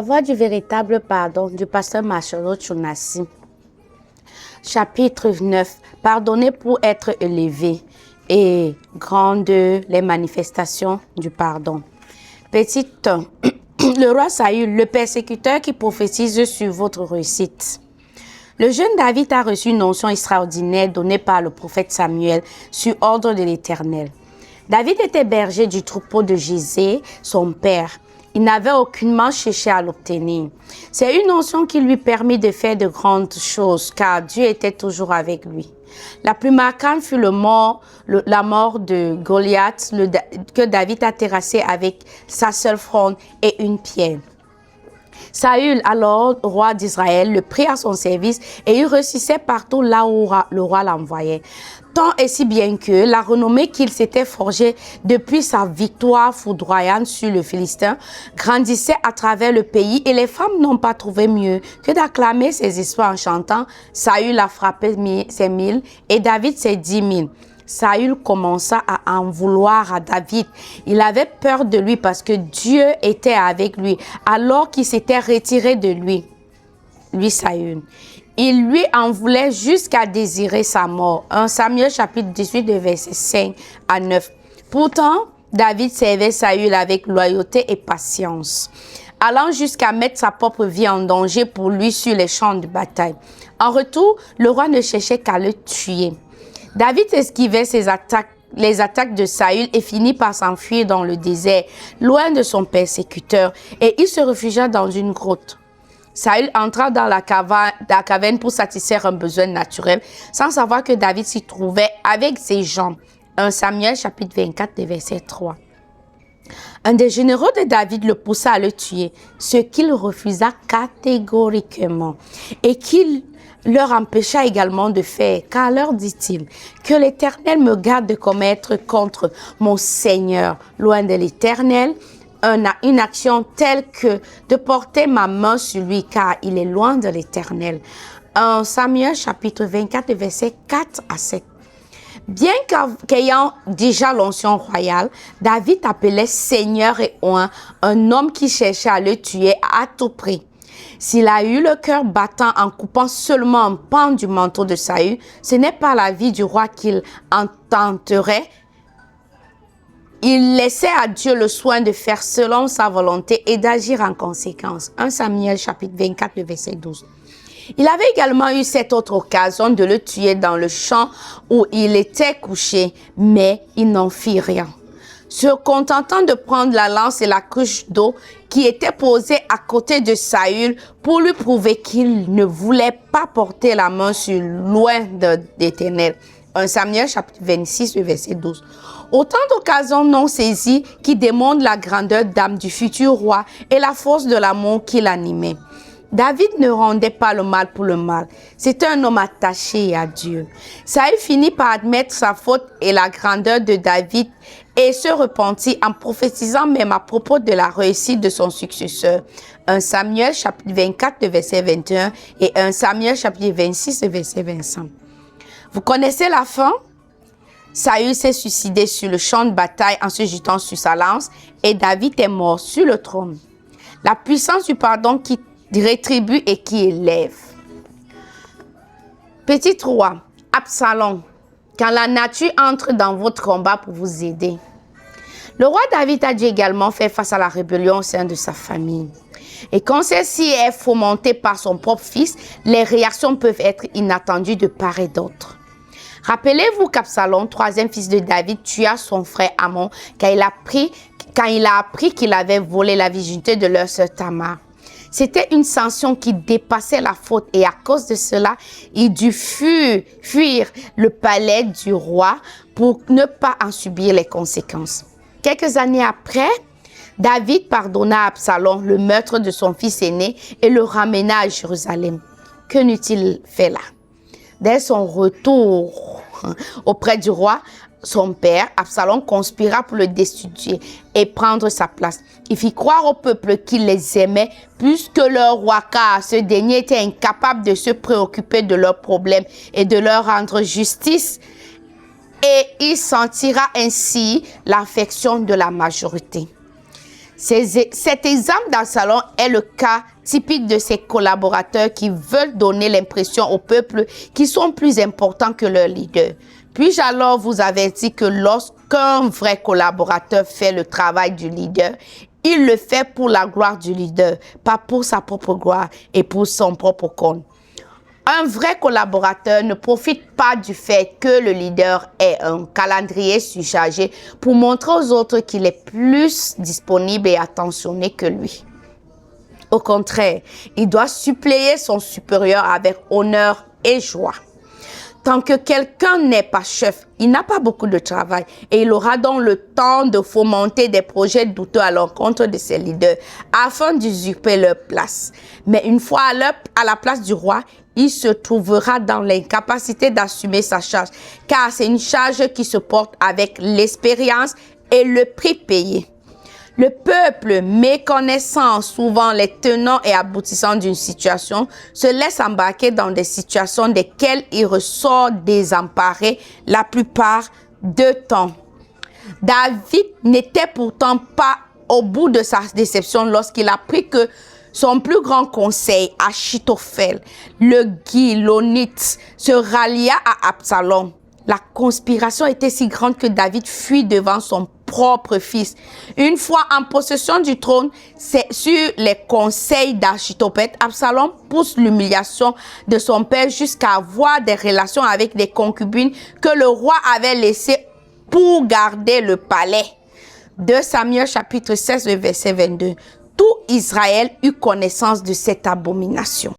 La voie du véritable pardon du pasteur Masholo Tchounassi. Chapitre 9. Pardonner pour être élevé et grande les manifestations du pardon. Petit 1. Le roi Saül, le persécuteur qui prophétise sur votre réussite. Le jeune David a reçu une onction extraordinaire donnée par le prophète Samuel sur ordre de l'Éternel. David était berger du troupeau de Jésé, son père. Il n'avait aucunement cherché à l'obtenir. C'est une onction qui lui permit de faire de grandes choses, car Dieu était toujours avec lui. La plus marquante fut la mort de Goliath, que David a terrassé avec sa seule fronde et une pierre. Saül, alors roi d'Israël, le prit à son service et il réussissait partout là où le roi l'envoyait. Tant et si bien que la renommée qu'il s'était forgée depuis sa victoire foudroyante sur le Philistin grandissait à travers le pays et les femmes n'ont pas trouvé mieux que d'acclamer ses histoires en chantant « Saül a frappé ses 1000 et David ses 10 000 ». Saül commença à en vouloir à David. Il avait peur de lui parce que Dieu était avec lui alors qu'il s'était retiré de lui, Saül. Il lui en voulait jusqu'à désirer sa mort. 1 Samuel chapitre 18, versets 5 à 9. Pourtant, David servait Saül avec loyauté et patience, allant jusqu'à mettre sa propre vie en danger pour lui sur les champs de bataille. En retour, le roi ne cherchait qu'à le tuer. David esquivait les attaques de Saül et finit par s'enfuir dans le désert, loin de son persécuteur, et il se réfugia dans une grotte. Saül entra dans la caverne pour satisfaire un besoin naturel, sans savoir que David s'y trouvait avec ses gens. 1 Samuel chapitre 24, verset 3. Un des généraux de David le poussa à le tuer, ce qu'il refusa catégoriquement, et qu'il leur empêcha également de faire, car leur dit-il, que l'Éternel me garde de commettre contre mon Seigneur, loin de l'Éternel, une action telle que de porter ma main sur lui, car il est loin de l'Éternel. 1 Samuel chapitre 24, versets 4 à 7. Bien qu'ayant déjà l'onction royale, David appelait Seigneur et oint un homme qui cherchait à le tuer à tout prix. S'il a eu le cœur battant en coupant seulement un pan du manteau de Saül, ce n'est pas la vie du roi qu'il en tenterait. Il laissait à Dieu le soin de faire selon sa volonté et d'agir en conséquence. 1 Samuel chapitre 24, verset 12. Il avait également eu cette autre occasion de le tuer dans le champ où il était couché, mais il n'en fit rien. Se contentant de prendre la lance et la cruche d'eau qui étaient posées à côté de Saül pour lui prouver qu'il ne voulait pas porter la main sur loin de l'Éternel. 1 Samuel chapitre 26, verset 12. Autant d'occasions non saisies qui démontrent la grandeur d'âme du futur roi et la force de l'amour qui l'animait. David ne rendait pas le mal pour le mal. C'était un homme attaché à Dieu. Saül finit par admettre sa faute et la grandeur de David et se repentit en prophétisant même à propos de la réussite de son successeur. 1 Samuel chapitre 24, verset 21 et 1 Samuel chapitre 26, verset 25. Vous connaissez la fin? Saül s'est suicidé sur le champ de bataille en se jetant sur sa lance et David est mort sur le trône. La puissance du pardon qui rétribue et qui élève. Petit 3. Absalom. Quand la nature entre dans votre combat pour vous aider. Le roi David a dû également faire face à la rébellion au sein de sa famille. Et quand celle-ci est fomentée par son propre fils, les réactions peuvent être inattendues de part et d'autre. Rappelez-vous qu'Absalom, troisième fils de David, tua son frère Amnon quand il a appris qu'il avait volé la virginité de leur sœur Tamar. C'était une sanction qui dépassait la faute et à cause de cela, il dut fuir le palais du roi pour ne pas en subir les conséquences. Quelques années après, David pardonna à Absalom le meurtre de son fils aîné et le ramena à Jérusalem. Que n'eut-il fait là? Dès son retour auprès du roi, son père, Absalom, conspira pour le destituer et prendre sa place. Il fit croire au peuple qu'il les aimait plus que leur roi, car ce dernier était incapable de se préoccuper de leurs problèmes et de leur rendre justice. Et il sentira ainsi l'affection de la majorité. Cet exemple d'Absalom est le cas typique de ces collaborateurs qui veulent donner l'impression au peuple qu'ils sont plus importants que leur leader. Puis-je alors vous avertir que lorsqu'un vrai collaborateur fait le travail du leader, il le fait pour la gloire du leader, pas pour sa propre gloire et pour son propre compte. Un vrai collaborateur ne profite pas du fait que le leader ait un calendrier surchargé pour montrer aux autres qu'il est plus disponible et attentionné que lui. Au contraire, il doit suppléer son supérieur avec honneur et joie. Tant que quelqu'un n'est pas chef, il n'a pas beaucoup de travail et il aura donc le temps de fomenter des projets douteux à l'encontre de ses leaders afin d'usurper leur place. Mais une fois à la place du roi, il se trouvera dans l'incapacité d'assumer sa charge, car c'est une charge qui se porte avec l'expérience et le prix payé. Le peuple, méconnaissant souvent les tenants et aboutissants d'une situation, se laisse embarquer dans des situations desquelles il ressort désemparé la plupart du temps. David n'était pourtant pas au bout de sa déception lorsqu'il apprit que son plus grand conseil, Achitophel, le Gilonite, se rallia à Absalom. La conspiration était si grande que David fuit devant son propre fils. Une fois en possession du trône, c'est sur les conseils d'Achitophel, Absalom pousse l'humiliation de son père jusqu'à avoir des relations avec des concubines que le roi avait laissées pour garder le palais. 2 Samuel chapitre 16, verset 22. Tout Israël eut connaissance de cette abomination.